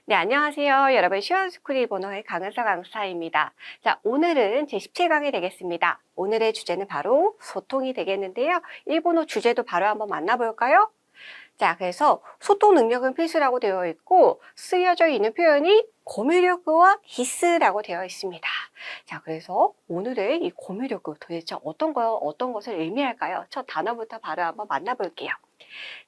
네, 안녕하세요. 여러분, 시원스쿨 일본어의 강은서 강사입니다. 자, 오늘은 제 17강이 되겠습니다. 오늘의 주제는 바로 소통이 되겠는데요. 일본어 주제도 바로 한번 만나볼까요? 자, 그래서 소통 능력은 필수라고 되어 있고 쓰여져 있는 표현이 고미력과 히스라고 되어 있습니다. 자, 그래서 오늘의 이 고미력 도대체 어떤 것을 의미할까요? 첫 단어부터 바로 한번 만나볼게요.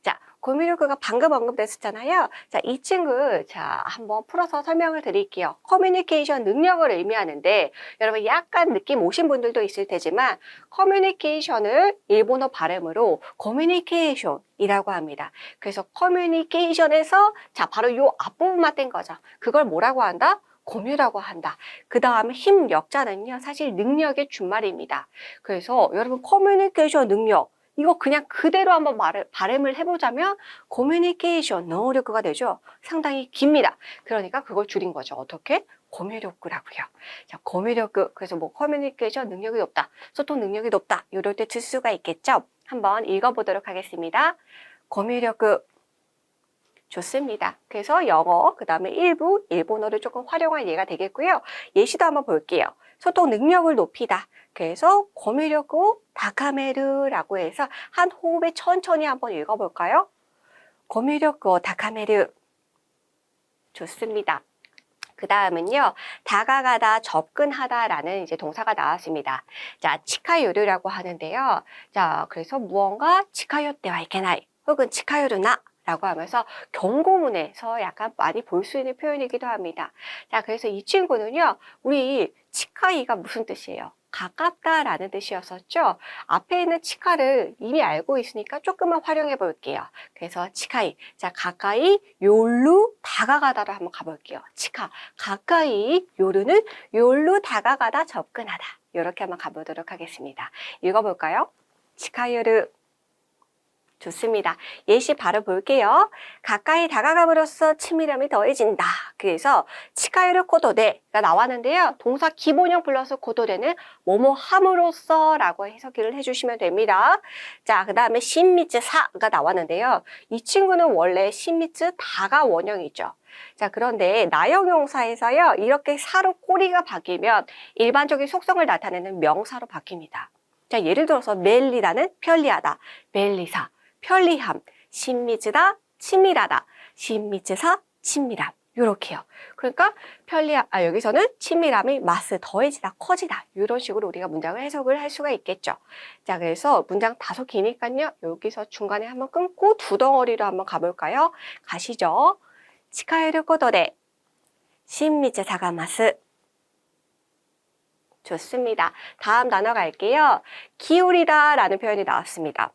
자, 고미료크가 방금 언급됐었잖아요. 자, 이 친구, 자, 한번 풀어서 설명을 드릴게요. 커뮤니케이션 능력을 의미하는데, 여러분 약간 느낌 오신 분들도 있을 테지만, 커뮤니케이션을 일본어 발음으로 커뮤니케이션이라고 합니다. 그래서 커뮤니케이션에서, 자, 바로 요 앞부분만 뗀 거죠. 그걸 뭐라고 한다? 고미라고 한다. 그 다음에 힘 역자는요, 사실 능력의 준말입니다. 그래서 여러분 커뮤니케이션 능력, 이거 그냥 그대로 한번 발음을 해보자면 커뮤니케이션 능력가 되죠. 상당히 깁니다. 그러니까 그걸 줄인 거죠. 어떻게? 고미력구라고요. 자, 고미력구. 그래서 뭐 커뮤니케이션 능력이 높다, 소통 능력이 높다, 이럴 때 쓸 수가 있겠죠. 한번 읽어보도록 하겠습니다. 고미력구. 좋습니다. 그래서 영어, 그 다음에 일부 일본어를 조금 활용할 예가 되겠고요. 예시도 한번 볼게요. 소통 능력을 높이다. 그래서 고미력고 다카메르라고 해서 한 호흡에 천천히 한번 읽어볼까요? 고미력고 다카메르. 좋습니다. 그 다음은요, 다가가다, 접근하다라는 이제 동사가 나왔습니다. 자, 치카요르라고 하는데요. 자, 그래서 무언가 치카요때와 이케나이 혹은 치카요르나 라고 하면서 경고문에서 약간 많이 볼 수 있는 표현이기도 합니다. 자, 그래서 이 친구는요, 우리 치카이가 무슨 뜻이에요? 가깝다라는 뜻이었었죠. 앞에 있는 치카를 이미 알고 있으니까 조금만 활용해 볼게요. 그래서 치카이, 자, 가까이 요루 다가가다로 한번 가볼게요. 치카, 가까이 요루는 요루 다가가다 접근하다. 이렇게 한번 가보도록 하겠습니다. 읽어볼까요? 치카요르. 좋습니다. 예시 바로 볼게요. 가까이 다가감으로써 친밀함이 더해진다. 그래서 치카요르 코도데가 나왔는데요. 동사 기본형 플러스 코도데는 뭐뭐 함으로써 라고 해석을 해주시면 됩니다. 자, 그 다음에 신미츠 사가 나왔는데요. 이 친구는 원래 신미츠 다가 원형이죠. 자, 그런데 나형용사에서요, 이렇게 사로 꼬리가 바뀌면 일반적인 속성을 나타내는 명사로 바뀝니다. 자, 예를 들어서 멜리다는 편리하다, 멜리사. 편리함, 신미즈다, 친밀하다, 신미즈사, 친밀함. 요렇게요. 그러니까 여기서는 친밀함이 마스, 더해지다, 커지다. 이런 식으로 우리가 문장을 해석을 할 수가 있겠죠. 자, 그래서 문장 다소 기니까요. 여기서 중간에 한번 끊고 두 덩어리로 한번 가볼까요? 가시죠. 치카에르 코도데, 신미즈사가 마스. 좋습니다. 다음 단어 갈게요. 기울이다 라는 표현이 나왔습니다.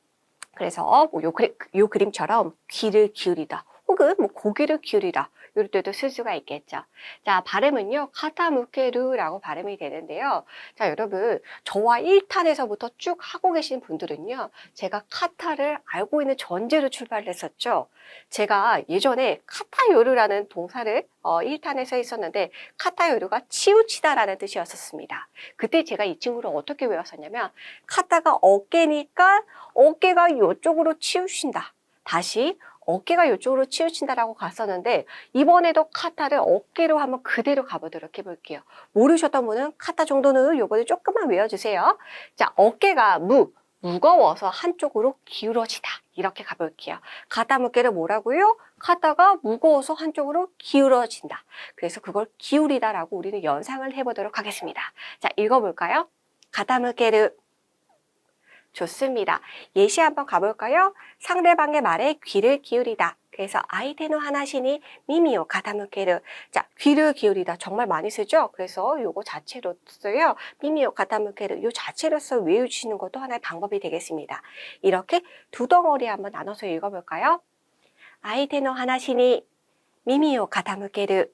그래서 뭐 요 그림처럼 귀를 기울이다 혹은 뭐 고개를 기울이다 이럴 때도 쓸 수가 있겠죠. 자, 발음은요 카타무케르라고 발음이 되는데요. 자, 여러분 저와 1탄에서부터 쭉 하고 계신 분들은요, 제가 카타를 알고 있는 전제로 출발을 했었죠. 제가 예전에 카타요르라는 동사를 1탄에서 했었는데 카타요르가 치우치다라는 뜻이었었습니다. 그때 제가 이 친구를 어떻게 외웠었냐면 카타가 어깨니까 어깨가 이쪽으로 치우친다. 다시 어깨가 이쪽으로 치우친다라고 갔었는데 이번에도 카타를 어깨로 한번 그대로 가보도록 해볼게요. 모르셨던 분은 카타 정도는 요번에 조금만 외워주세요. 자, 어깨가 무거워서 한쪽으로 기울어지다. 이렇게 가볼게요. 가다무게를 뭐라고요? 카타가 무거워서 한쪽으로 기울어진다. 그래서 그걸 기울이다라고 우리는 연상을 해보도록 하겠습니다. 자, 읽어볼까요? 가다무게를. 좋습니다. 예시 한번 가볼까요? 상대방의 말에 귀를 기울이다. 그래서 아이테노 하나시니 미미오 가타무케르. 자, 귀를 기울이다 정말 많이 쓰죠? 그래서 요거 자체로서요, 미미오 가타무케르 요 자체로서 외우시는 것도 하나의 방법이 되겠습니다. 이렇게 두 덩어리 한번 나눠서 읽어볼까요? 아이테노 하나시니 미미오 가타무케르.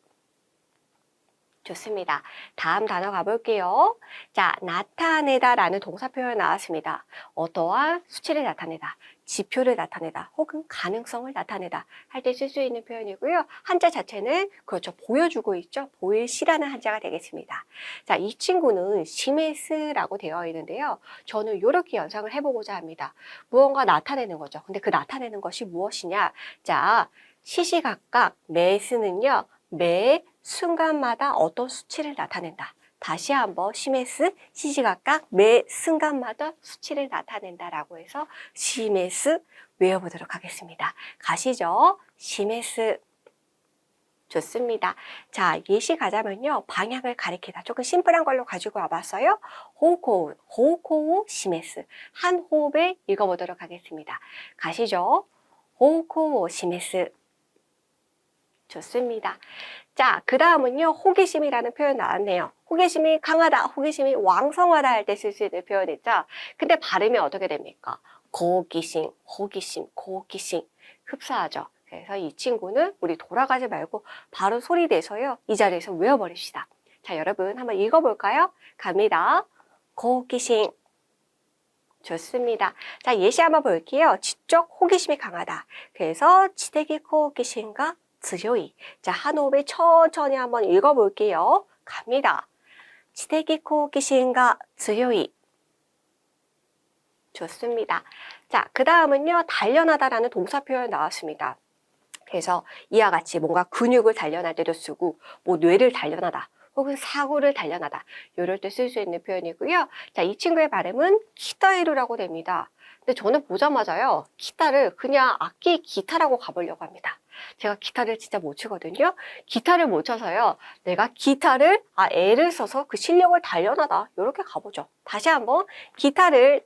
좋습니다. 다음 단어 가볼게요. 자, 나타내다라는 동사 표현 나왔습니다. 어떠한 수치를 나타내다, 지표를 나타내다, 혹은 가능성을 나타내다 할 때 쓸 수 있는 표현이고요. 한자 자체는 그렇죠, 보여주고 있죠. 보일시라는 한자가 되겠습니다. 자, 이 친구는 시메스라고 되어 있는데요. 저는 이렇게 연상을 해보고자 합니다. 무언가 나타내는 거죠. 근데 그 나타내는 것이 무엇이냐? 자, 시시각각 메스는요, 매 순간마다 어떤 수치를 나타낸다. 다시 한번 시메스 시시각각 매 순간마다 수치를 나타낸다라고 해서 시메스 외워보도록 하겠습니다. 가시죠. 시메스. 좋습니다. 자, 예시 가자면요. 방향을 가리키다. 조금 심플한 걸로 가지고 와봤어요. 호우코우, 호우코우 시메스. 한 호흡에 읽어보도록 하겠습니다. 가시죠. 호우코우 시메스. 좋습니다. 자, 그 다음은요. 호기심이라는 표현 나왔네요. 호기심이 강하다, 호기심이 왕성하다 할 때 쓸 수 있는 표현이죠. 근데 발음이 어떻게 됩니까? 호기심, 호기심, 호기심. 흡사하죠. 그래서 이 친구는 우리 돌아가지 말고 바로 소리 내서요. 이 자리에서 외워버립시다. 자, 여러분 한번 읽어볼까요? 갑니다. 호기심. 좋습니다. 자, 예시 한번 볼게요. 지적 호기심이 강하다. 그래서 지대기 호기심과 즈요이. 자, 한 호흡에 천천히 한번 읽어볼게요. 갑니다. 지대기 호기심과 즈요이. 좋습니다. 자, 그 다음은요. 단련하다라는 동사 표현 나왔습니다. 그래서 이와 같이 뭔가 근육을 단련할 때도 쓰고 뭐 뇌를 단련하다 혹은 사고를 단련하다 이럴 때 쓸 수 있는 표현이고요. 자, 이 친구의 발음은 키타에루라고 됩니다. 근데 저는 보자마자요. 기타를 그냥 악기 기타라고 가보려고 합니다. 제가 기타를 진짜 못 치거든요. 기타를 못 쳐서요. 내가 기타를 애를 써서 그 실력을 단련하다 이렇게 가보죠. 다시 한번 기타를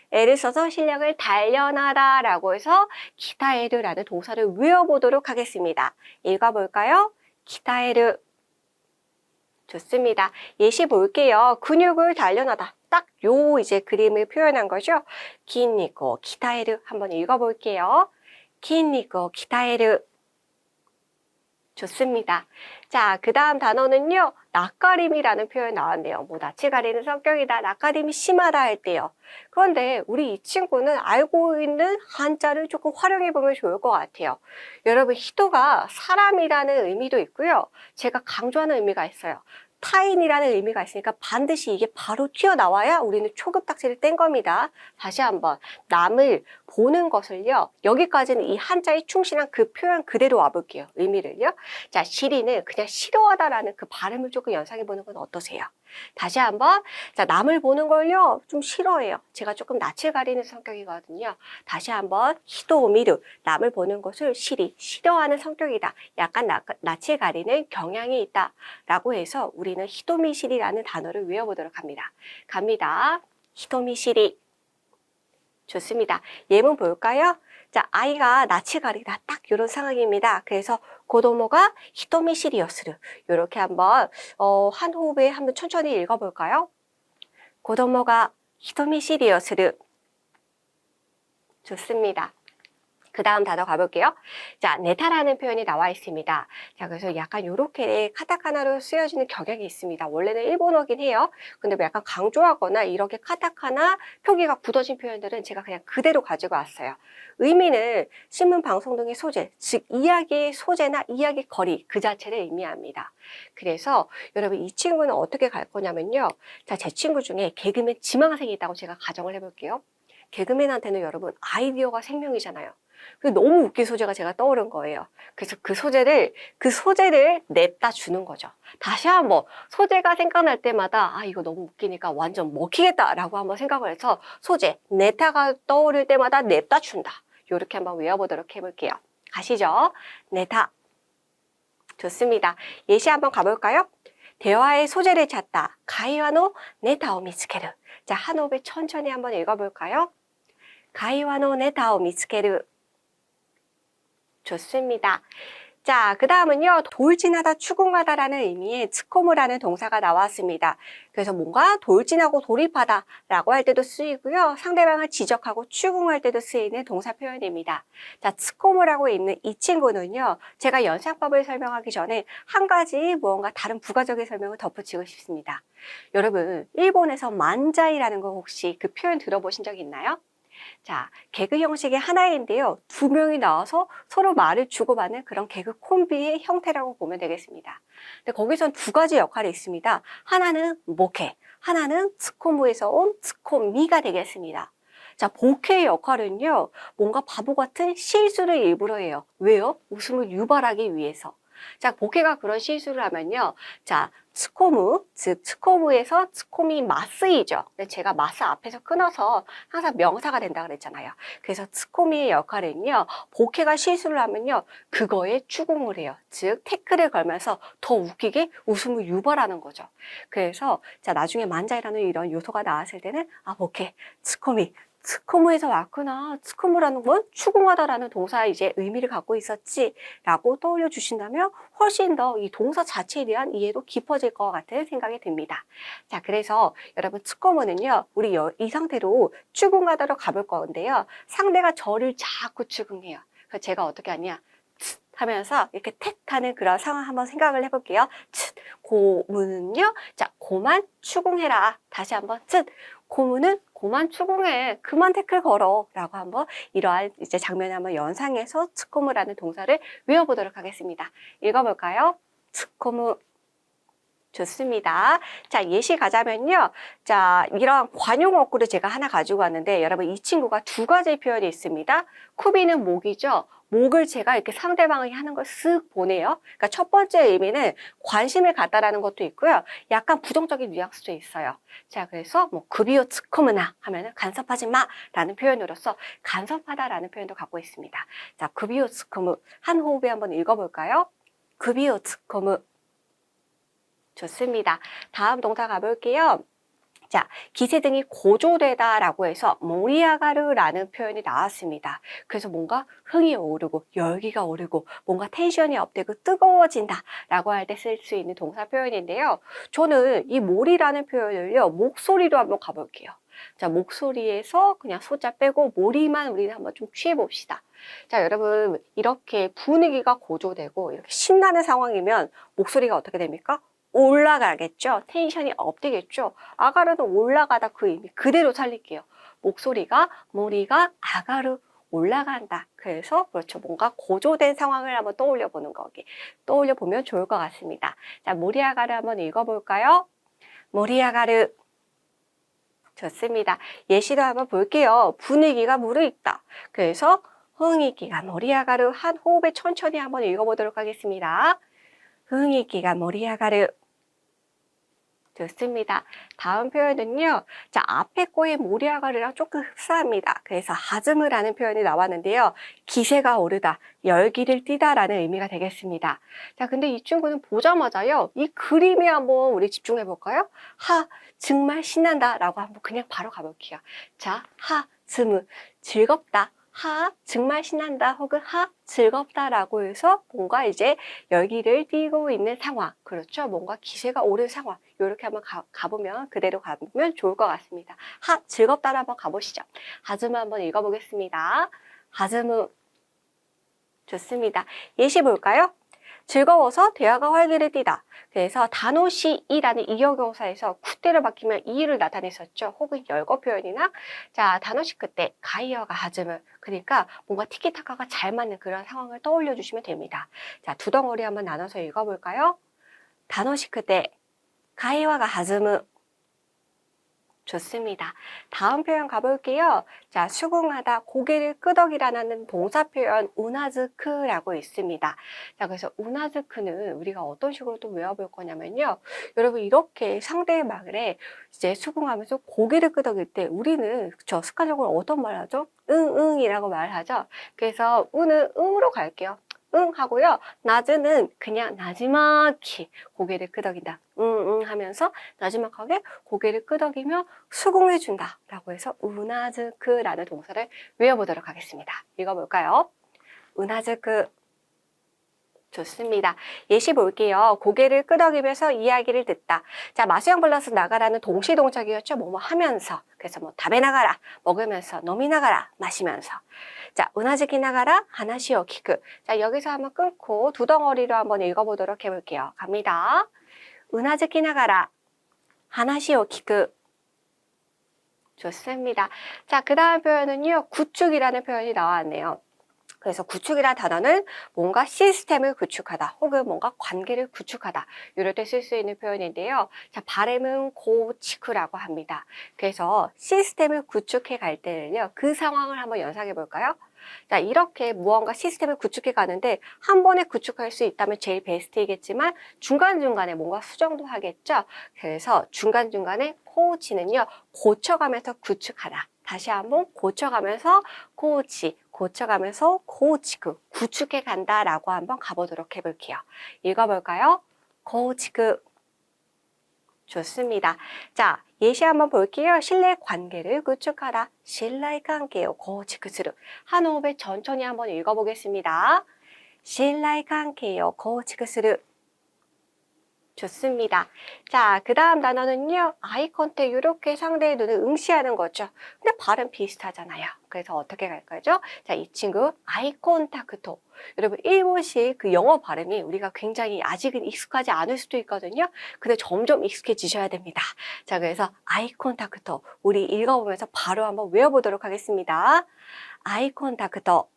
애를 써서 실력을 단련하다 라고 해서 기타에르라는 동사를 외워보도록 하겠습니다. 읽어볼까요? 기타에르. 좋습니다. 예시 볼게요. 근육을 단련하다. 딱 요 이제 그림을 표현한 거죠. 기니코 기타에르 한번 읽어볼게요. 기니코 기타에르. 좋습니다. 자, 그 다음 단어는요. 낯가림이라는 표현 나왔네요. 뭐 낯을 가리는 성격이다. 낯가림이 심하다 할 때요. 그런데 우리 이 친구는 알고 있는 한자를 조금 활용해 보면 좋을 것 같아요. 여러분, 히토가 사람이라는 의미도 있고요. 제가 강조하는 의미가 있어요. 타인이라는 의미가 있으니까 반드시 이게 바로 튀어나와야 우리는 초급딱지를 뗀 겁니다. 다시 한번 남을 보는 것을요. 여기까지는 이 한자에 충실한 그 표현 그대로 와볼게요. 의미를요. 자, 시리는 그냥 싫어하다라는 그 발음을 조금 연상해 보는 건 어떠세요? 다시 한번. 자, 남을 보는 걸요. 좀 싫어해요. 제가 조금 낯을 가리는 성격이거든요. 다시 한번. 히도미르. 남을 보는 것을 싫어하는 성격이다. 약간 낯을 가리는 경향이 있다. 라고 해서 우리는 히도미시리라는 단어를 외워보도록 합니다. 갑니다. 히도미시리. 좋습니다. 예문 볼까요? 자, 아이가 낯을 가리다 딱 이런 상황입니다. 그래서 고도모가 히토미시리요스루 이렇게 한번 한 호흡에 한번 천천히 읽어볼까요? 고도모가 히토미시리요스루. 좋습니다. 그 다음 단어 가볼게요. 자, 네타라는 표현이 나와 있습니다. 자, 그래서 약간 요렇게 카타카나로 쓰여지는 경향이 있습니다. 원래는 일본어긴 해요. 근데 뭐 약간 강조하거나 이렇게 카타카나 표기가 굳어진 표현들은 제가 그냥 그대로 가지고 왔어요. 의미는 신문, 방송 등의 소재, 즉 이야기의 소재나 이야기 거리 그 자체를 의미합니다. 그래서 여러분 이 친구는 어떻게 갈 거냐면요. 자, 제 친구 중에 개그맨 지망생이 있다고 제가 가정을 해볼게요. 개그맨한테는 여러분 아이디어가 생명이잖아요. 너무 웃긴 소재가 제가 떠오른 거예요. 그래서 그 소재를 냅다 주는 거죠. 다시 한번 소재가 생각날 때마다 이거 너무 웃기니까 완전 먹히겠다라고 한번 생각을 해서 소재, 네타가 떠오를 때마다 냅다 준다. 이렇게 한번 외워보도록 해볼게요. 가시죠. 네타. 좋습니다. 예시 한번 가볼까요? 대화의 소재를 찾다. 가이와노 네타오 미츠케르. 자, 한 호흡에 천천히 한번 읽어볼까요? 가이와노 네타오 미츠케르. 좋습니다. 자, 그 다음은요. 돌진하다, 추궁하다라는 의미의 츠코무라는 동사가 나왔습니다. 그래서 뭔가 돌진하고 돌입하다 라고 할 때도 쓰이고요. 상대방을 지적하고 추궁할 때도 쓰이는 동사 표현입니다. 자, 츠코무라고 있는 이 친구는요. 제가 연상법을 설명하기 전에 한 가지 무언가 다른 부가적인 설명을 덧붙이고 싶습니다. 여러분, 일본에서 만자이라는 거 혹시 그 표현 들어보신 적 있나요? 자, 개그 형식의 하나인데요. 두 명이 나와서 서로 말을 주고받는 그런 개그 콤비의 형태라고 보면 되겠습니다. 근데 거기선 두 가지 역할이 있습니다. 하나는 모케, 하나는 스코무에서 온 스코미가 되겠습니다. 자, 보케의 역할은요. 뭔가 바보 같은 실수를 일부러 해요. 왜요? 웃음을 유발하기 위해서. 자, 복해가 그런 실수를 하면요. 자, 츠코무, 즉 츠코무에서 츠코미 마스이죠. 근데 제가 마스 앞에서 끊어서 항상 명사가 된다 그랬잖아요. 그래서 츠코미의 역할은요. 복해가 실수를 하면요. 그거에 추궁을 해요. 즉 태클을 걸면서 더 웃기게 웃음을 유발하는 거죠. 그래서 자, 나중에 만자이라는 이런 요소가 나왔을 때는 아, 복해, 츠코미, 츠코무에서 왔구나. 츠코무라는 건 추궁하다라는 동사의 이제 의미를 갖고 있었지라고 떠올려 주신다면 훨씬 더 이 동사 자체에 대한 이해도 깊어질 것 같은 생각이 듭니다. 자, 그래서 여러분 츠코무는요, 우리 이 상태로 추궁하다로 가볼 건데요. 상대가 저를 자꾸 추궁해요. 그래서 제가 어떻게 하냐? 츠 하면서 이렇게 택 하는 그런 상황 한번 생각을 해볼게요. 츠, 고무는요, 자, 고만 추궁해라. 다시 한번 츠, 고무는 고만 추궁해. 그만 태클 걸어. 라고 한번 이러한 이제 장면을 한번 연상해서 츠코무라는 동사를 외워보도록 하겠습니다. 읽어볼까요? 츠코무. 좋습니다. 자, 예시 가자면요. 자, 이런 관용 어구를 제가 하나 가지고 왔는데 여러분 이 친구가 두 가지 표현이 있습니다. 쿠비는 목이죠. 목을 제가 이렇게 상대방이 하는 걸 쓱 보내요. 그러니까 첫 번째 의미는 관심을 갖다라는 것도 있고요. 약간 부정적인 뉘앙스도 있어요. 자, 그래서 뭐 급이요 츠코무나 하면은 간섭하지 마라는 표현으로서 간섭하다라는 표현도 갖고 있습니다. 자, 급이요 츠코무 한 호흡에 한번 읽어볼까요? 급이요 츠코무. 좋습니다. 다음 동사 가볼게요. 자, 기세등이 고조되다라고 해서 모리아가르라는 표현이 나왔습니다. 그래서 뭔가 흥이 오르고 열기가 오르고 뭔가 텐션이 업되고 뜨거워진다라고 할 때 쓸 수 있는 동사 표현인데요. 저는 이 모리라는 표현을요, 목소리로 한번 가볼게요. 자, 목소리에서 그냥 소자 빼고 모리만 우리는 한번 좀 취해봅시다. 자, 여러분 이렇게 분위기가 고조되고 이렇게 신나는 상황이면 목소리가 어떻게 됩니까? 올라가겠죠. 텐션이 업되겠죠. 아가르는 올라가다 그 의미 그대로 살릴게요. 목소리가 모리가 아가르 올라간다. 그래서 그렇죠. 뭔가 고조된 상황을 한번 떠올려 보는 거기. 떠올려 보면 좋을 것 같습니다. 자, 모리아가르 한번 읽어볼까요? 모리아가르. 좋습니다. 예시도 한번 볼게요. 분위기가 무르익다. 그래서 흥이기가 모리아가르 한 호흡에 천천히 한번 읽어보도록 하겠습니다. 흥이기가 모리아가르. 좋습니다. 다음 표현은요. 자, 앞에 거의 모리아가르랑 조금 흡사합니다. 그래서 하즈무라는 표현이 나왔는데요. 기세가 오르다, 열기를 띠다라는 의미가 되겠습니다. 자, 근데 이 친구는 보자마자요. 이 그림에 한번 우리 집중해 볼까요? 하, 정말 신난다라고 한번 그냥 바로 가볼게요. 자, 하즈무, 즐겁다. 하, 정말 신난다 혹은 하, 즐겁다라고 해서 뭔가 이제 열기를 띠고 있는 상황. 그렇죠. 뭔가 기세가 오른 상황. 이렇게 한번 가보면 그대로 가보면 좋을 것 같습니다. 하, 즐겁다를 한번 가보시죠. 하즈무 한번 읽어보겠습니다. 하즈무. 좋습니다. 예시 볼까요? 즐거워서 대화가 활기를 띠다. 그래서 다노시이라는 이형용사에서 쿠테로 바뀌면 이를 나타냈었죠. 혹은 열거 표현이나 자 다노시 그때 가이어가 하즈무 그러니까 뭔가 티키타카가 잘 맞는 그런 상황을 떠올려 주시면 됩니다. 자, 두 덩어리 한번 나눠서 읽어볼까요? 다노시 그때 가이와가 하즈무. 좋습니다. 다음 표현 가볼게요. 자, 수긍하다, 고개를 끄덕이라는 동사 표현 우나즈크라고 있습니다. 자, 그래서 우나즈크는 우리가 어떤 식으로 또 외워볼 거냐면요. 여러분 이렇게 상대의 말에 이제 수긍하면서 고개를 끄덕일 때 우리는 저 습관적으로 어떤 말 하죠? 응이라고 말하죠. 그래서 우는 응으로 갈게요. 응 하고요. 나즈는 그냥 나지막히 고개를 끄덕인다. 하면서 나지막하게 고개를 끄덕이며 수긍해준다 라고 해서 우나즈크라는 동사를 외워보도록 하겠습니다. 읽어볼까요? 우나즈크. 좋습니다. 예시 볼게요. 고개를 끄덕이면서 이야기를 듣다. 자, 마수형 플러스 나가라는 동시동작이었죠. 뭐뭐 하면서. 그래서 뭐 답에 나가라, 먹으면서,飲み 나가라, 마시면서. 자, 우나즈키 나가라, 하나시오 키크. 자, 여기서 한번 끊고 두 덩어리로 한번 읽어보도록 해볼게요. 갑니다. 우나즈키 나가라, 하나시오 키크. 좋습니다. 자, 그 다음 표현은요. 구축이라는 표현이 나왔네요. 그래서 구축이라는 단어는 뭔가 시스템을 구축하다 혹은 뭔가 관계를 구축하다 이럴 때 쓸 수 있는 표현인데요. 자, 발음은 고치쿠라고 합니다. 그래서 시스템을 구축해 갈 때는요. 그 상황을 한번 연상해 볼까요? 자, 이렇게 무언가 시스템을 구축해 가는데 한 번에 구축할 수 있다면 제일 베스트이겠지만 중간중간에 뭔가 수정도 하겠죠. 그래서 중간중간에 코우치는요, 고쳐가면서 구축하다. 다시 한번 고쳐가면서 코우치, 고쳐가면서 코우치구, 구축해 간다라고 한번 가보도록 해볼게요. 읽어볼까요? 코우치구. 좋습니다. 자, 예시 한번 볼게요. 신뢰 관계를 구축하다. 신뢰 관계요. 고치크스루. 한 호흡에 천천히 한번 읽어보겠습니다. 신뢰 관계요. 고치크스루. 좋습니다. 자, 그 다음 단어는요. 아이 컨택, 이렇게 상대의 눈을 응시하는 거죠. 근데 발음 비슷하잖아요. 그래서 어떻게 갈 거죠? 자, 이 친구 아이 콘타크토. 여러분, 일본식 그 영어 발음이 우리가 굉장히 아직은 익숙하지 않을 수도 있거든요. 근데 점점 익숙해지셔야 됩니다. 자, 그래서 아이 콘타크토. 우리 읽어보면서 바로 한번 외워보도록 하겠습니다. 아이 콘타크토.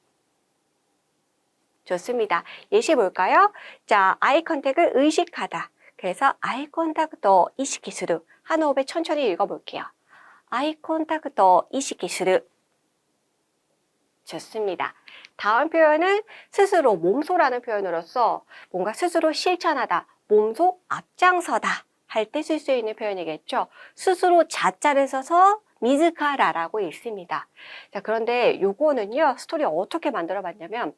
좋습니다. 예시 볼까요? 자, 아이 컨택을 의식하다. 그래서 아이 콘타크토 이시키스루. 한 호흡에 천천히 읽어볼게요. 아이 콘타크토 이시키스루. 좋습니다. 다음 표현은 스스로 몸소라는 표현으로서 뭔가 스스로 실천하다, 몸소 앞장서다 할 때 쓸 수 있는 표현이겠죠. 스스로 자자를 써서 미즈카라라고 있습니다. 자, 그런데 요거는요, 스토리 어떻게 만들어 봤냐면,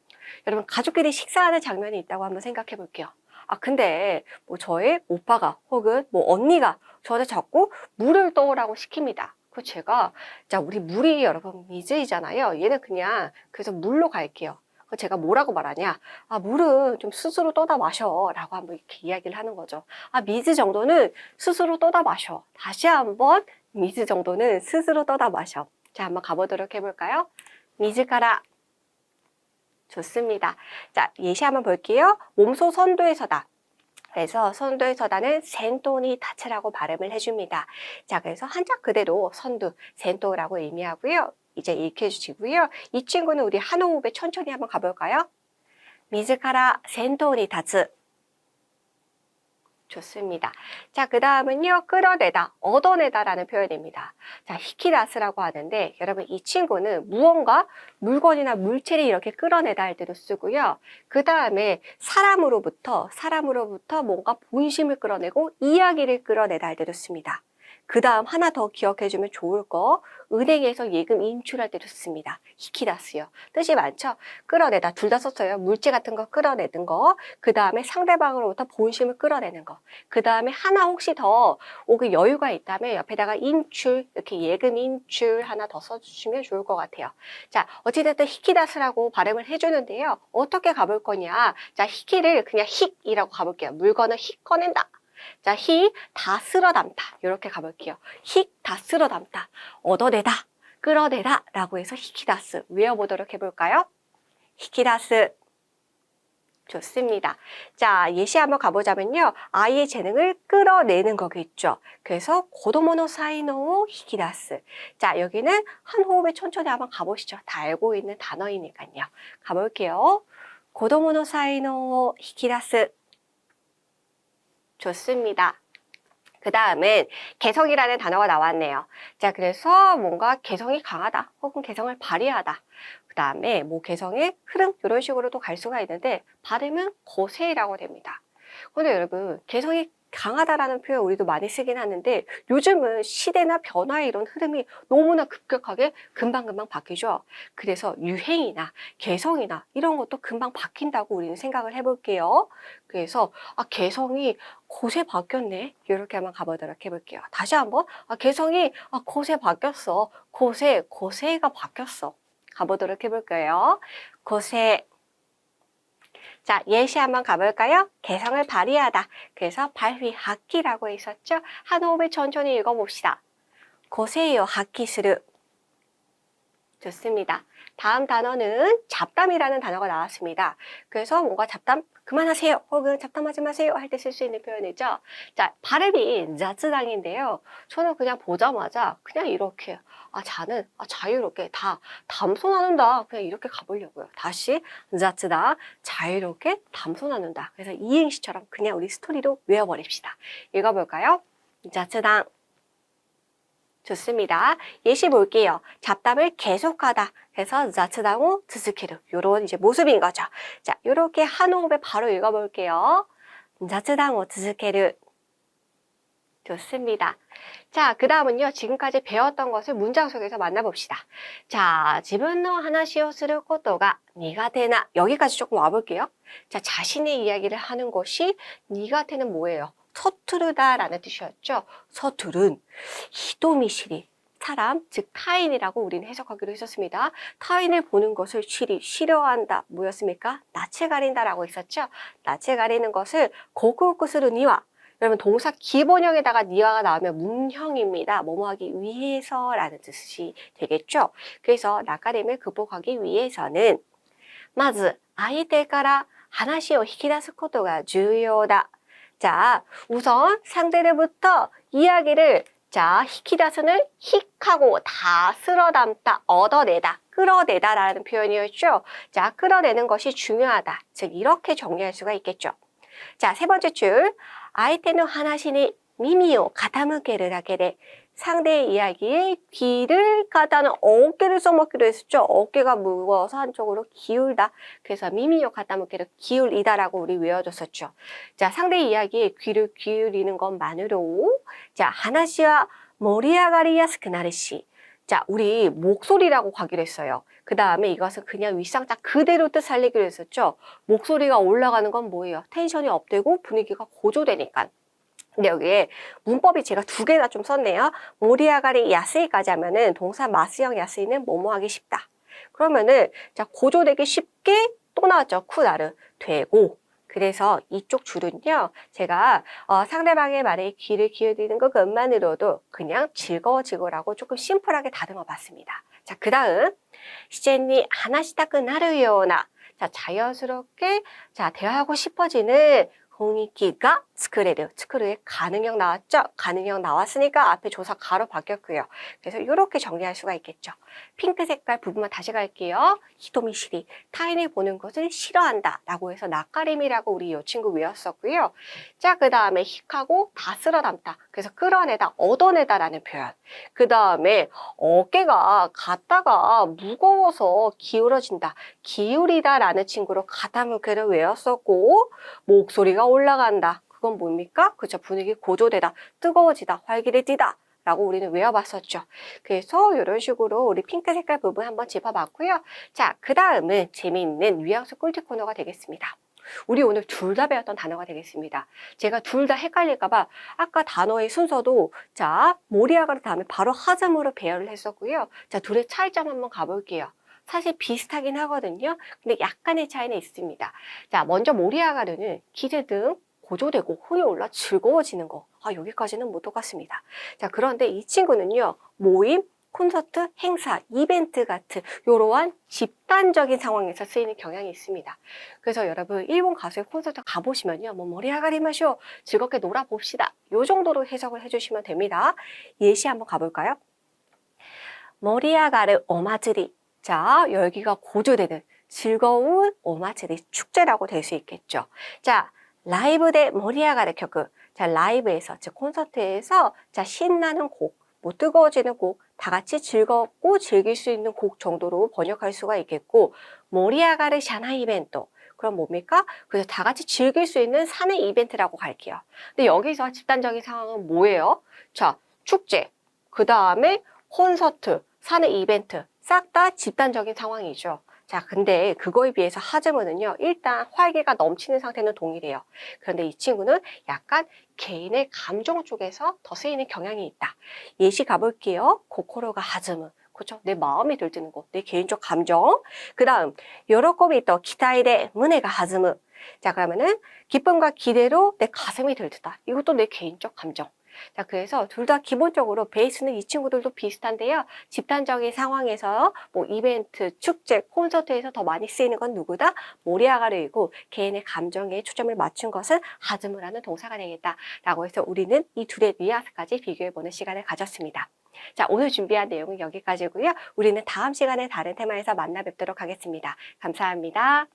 여러분 가족끼리 식사하는 장면이 있다고 한번 생각해 볼게요. 아, 근데 뭐 저의 오빠가 혹은 뭐 언니가 저한테 자꾸 물을 떠오라고 시킵니다. 그 제가, 자, 우리 물이 여러분 미즈이잖아요. 얘는 그냥 그래서 물로 갈게요. 그 제가 뭐라고 말하냐? 아, 물은 좀 스스로 떠다 마셔 라고 한번 이렇게 이야기를 하는 거죠. 아, 미즈 정도는 스스로 떠다 마셔. 다시 한번 미즈 정도는 스스로 떠다 마셔. 자, 한번 가보도록 해볼까요? 미즈카라. 좋습니다. 자, 예시 한번 볼게요. 몸소 선도에 서다. 그래서 선도에 서다는 센토니 타츠라고 발음을 해줍니다. 자, 그래서 한자 그대로 선두, 센토라고 의미하고요. 이제 익혀주시고요. 이 친구는 우리 한 호흡에 천천히 한번 가볼까요? 미즈카라 센토니 타츠. 좋습니다. 자, 그 다음은요, 끌어내다, 얻어내다라는 표현입니다. 자, 히키다스라고 하는데, 여러분, 이 친구는 무언가, 물건이나 물체를 이렇게 끌어내다 할 때도 쓰고요. 그 다음에 사람으로부터 뭔가 본심을 끌어내고 이야기를 끌어내다 할 때도 씁니다. 그 다음 하나 더 기억해주면 좋을 거, 은행에서 예금 인출할 때도 씁니다. 히키다스요. 뜻이 많죠? 끌어내다, 둘 다 썼어요. 물체 같은 거 끌어내는 거, 그 다음에 상대방으로부터 본심을 끌어내는 거, 그 다음에 하나 혹시 더 오그 여유가 있다면 옆에다가 인출, 이렇게 예금 인출 하나 더 써주시면 좋을 것 같아요. 자, 어찌됐든 히키다스라고 발음을 해주는데요. 어떻게 가볼 거냐? 자, 히키를 그냥 힉이라고 가볼게요. 물건을 힉 꺼낸다. 자, 히, 다 쓸어 담다. 이렇게 가볼게요. 히, 다 쓸어 담다. 얻어내다, 끌어내다 라고 해서 히키다스 외워보도록 해볼까요? 히키다스. 좋습니다. 자, 예시 한번 가보자면요. 아이의 재능을 끌어내는 거겠죠. 그래서 고도모노 사이노 히키다스. 자, 여기는 한 호흡에 천천히 한번 가보시죠. 다 알고 있는 단어이니까요. 가볼게요. 고도모노 사이노 히키다스. 좋습니다. 그 다음은 개성이라는 단어가 나왔네요. 자, 그래서 뭔가 개성이 강하다 혹은 개성을 발휘하다. 그 다음에 뭐 개성의 흐름 이런 식으로도 갈 수가 있는데 발음은 고세라고 됩니다. 근데 여러분 개성이 강하다라는 표현 우리도 많이 쓰긴 하는데 요즘은 시대나 변화의 이런 흐름이 너무나 급격하게 금방금방 바뀌죠. 그래서 유행이나 개성이나 이런 것도 금방 바뀐다고 우리는 생각을 해볼게요. 그래서 아, 개성이 곳에 바뀌었네. 이렇게 한번 가보도록 해볼게요. 다시 한번 개성이 곳에 바뀌었어. 곳에가 바뀌었어. 가보도록 해볼게요. 곳에. 자, 예시 한번 가볼까요? 개성을 발휘하다. 그래서 발휘하기라고 있었죠? 한 호흡에 천천히 읽어봅시다. 고세요 하키스르. 좋습니다. 다음 단어는 잡담이라는 단어가 나왔습니다. 그래서 뭔가 잡담 그만하세요 혹은 잡담하지 마세요 할 때 쓸 수 있는 표현이죠. 자, 발음이 자츠당인데요. 저는 그냥 보자마자 그냥 이렇게 자는 자유롭게 다 담소 나눈다 그냥 이렇게 가보려고요. 다시 자츠당 자유롭게 담소 나눈다. 그래서 이행시처럼 그냥 우리 스토리로 외워버립시다. 읽어볼까요? 자츠당. 좋습니다. 예시 볼게요. 잡담을 계속하다 해서 자츠담을続ける 요런 이제 모습인 거죠. 자, 요렇게 한 호흡에 바로 읽어볼게요. 자츠담을続ける 좋습니다. 자, 그 다음은요. 지금까지 배웠던 것을 문장 속에서 만나봅시다. 자, 自分の話をすることが苦手な 여기까지 조금 와볼게요. 자, 자신의 이야기를 하는 것이 니가테는 뭐예요? 서투르다라는 뜻이었죠. 서투른, 히도미시리, 사람, 즉 타인이라고 우리는 해석하기로 했었습니다. 타인을 보는 것을 싫어한다. 뭐였습니까? 낯을 가린다라고 했었죠. 낯을 가리는 것을 고쿠쿠스루니와 여러분 동사 기본형에다가 니와가 나오면 문형입니다. 뭐뭐하기 위해서라는 뜻이 되겠죠. 그래서 낯가림을 극복하기 위해서는 まず相手から話を引き出すことが重要だ. 자, 우선 상대로부터 이야기를 자, 히키다스는 힉하고 다 쓸어 담다, 얻어내다, 끌어내다라는 표현이었죠. 자, 끌어내는 것이 중요하다. 즉 이렇게 정리할 수가 있겠죠. 자, 세 번째 줄. 相手の話に耳を傾けるだけで 상대의 이야기에 귀를 가다는 어깨를 써먹기로 했었죠. 어깨가 무거워서 한쪽으로 기울다. 그래서 미미요 가다먹기를 기울이다라고 우리 외워줬었죠. 자, 상대의 이야기에 귀를 기울이는 것만으로 자, 하나시와 머리아가리야스크 나르시. 자, 우리 목소리라고 가기로 했어요. 그 다음에 이것은 그냥 윗상자 그대로 뜻 살리기로 했었죠. 목소리가 올라가는 건 뭐예요? 텐션이 업되고 분위기가 고조되니까. 근데 여기에 문법이 제가 두 개나 좀 썼네요. 모리아가리 야스이까지 하면은 동사 마스형 야스이는 뭐뭐 하기 쉽다. 그러면은 자 고조되기 쉽게 또 나왔죠. 쿠나르 되고. 그래서 이쪽 줄은요. 제가 상대방의 말에 귀를 기울이는 것만으로도 그냥 즐거워지고라고 조금 심플하게 다듬어 봤습니다. 자, 그 다음 시젠니 하나시타크 나르요나 자 자연스럽게 자 대화하고 싶어지는 홍익기가 스크레르, 스크르의 가능형 나왔죠? 가능형 나왔으니까 앞에 조사 가로 바뀌었고요. 그래서 이렇게 정리할 수가 있겠죠. 핑크 색깔 부분만 다시 갈게요. 히토미시리, 타인을 보는 것을 싫어한다 라고 해서 낯가림이라고 우리 이 친구 외웠었고요. 자, 그 다음에 힉하고 다 쓸어 담다. 그래서 끌어내다, 얻어내다 라는 표현. 그 다음에 어깨가 갔다가 무거워서 기울어진다. 기울이다 라는 친구로 가다무게를 외웠었고 목소리가 올라간다. 그건 뭡니까? 그죠. 분위기 고조되다, 뜨거워지다, 활기를띠다 라고 우리는 외워봤었죠. 그래서 이런 식으로 우리 핑크 색깔 부분 한번 짚어봤고요. 자, 그 다음은 재미있는 뉘앙스 꿀팁 코너가 되겠습니다. 우리 오늘 둘 다 배웠던 단어가 되겠습니다. 제가 둘 다 헷갈릴까봐 아까 단어의 순서도 자, 모리아가르 다음에 바로 하자무로 배열을 했었고요. 자, 둘의 차이점 한번 가볼게요. 사실 비슷하긴 하거든요. 근데 약간의 차이는 있습니다. 자, 먼저 모리아가르는 기대 등 고조되고 혼이 올라 즐거워지는 거. 여기까지는 못 똑같습니다. 자, 그런데 이 친구는요. 모임, 콘서트, 행사, 이벤트 같은 이러한 집단적인 상황에서 쓰이는 경향이 있습니다. 그래서 여러분 일본 가수의 콘서트 가보시면요. 뭐 머리아가리마쇼 즐겁게 놀아봅시다. 이 정도로 해석을 해주시면 됩니다. 예시 한번 가볼까요? 머리아가르 오마츠리. 자, 열기가 고조되는 즐거운 오마츠리 축제라고 될 수 있겠죠. 자, 라이브 대 머리아가르 격그. 자, 라이브에서, 즉 콘서트에서 자 신나는 곡, 뭐 뜨거워지는 곡, 다 같이 즐겁고 즐길 수 있는 곡 정도로 번역할 수가 있겠고, 머리아가르 샤나 이벤트. 그럼 뭡니까? 그래서 다 같이 즐길 수 있는 사내 이벤트라고 갈게요. 근데 여기서 집단적인 상황은 뭐예요? 자, 축제, 그 다음에 콘서트, 사내 이벤트, 싹 다 집단적인 상황이죠. 자, 근데 그거에 비해서 하즈무는요, 일단 활기가 넘치는 상태는 동일해요. 그런데 이 친구는 약간 개인의 감정 쪽에서 더 쓰이는 경향이 있다. 예시 가볼게요. 고코로가 하즈무. 그렇죠? 내 마음이 들뜨는 거, 내 개인적 감정. 그 다음, 요로코비 또 기타이데 무네가 하즈무. 자, 그러면은 기쁨과 기대로 내 가슴이 들뜨다. 이것도 내 개인적 감정. 자, 그래서 둘 다 기본적으로 베이스는 이 친구들도 비슷한데요. 집단적인 상황에서 뭐 이벤트, 축제, 콘서트에서 더 많이 쓰이는 건 누구다? 모리아가르이고 개인의 감정에 초점을 맞춘 것은 하즈무라는 동사가 되겠다라고 해서 우리는 이 둘의 뉘앙스까지 비교해보는 시간을 가졌습니다. 자, 오늘 준비한 내용은 여기까지고요. 우리는 다음 시간에 다른 테마에서 만나 뵙도록 하겠습니다. 감사합니다.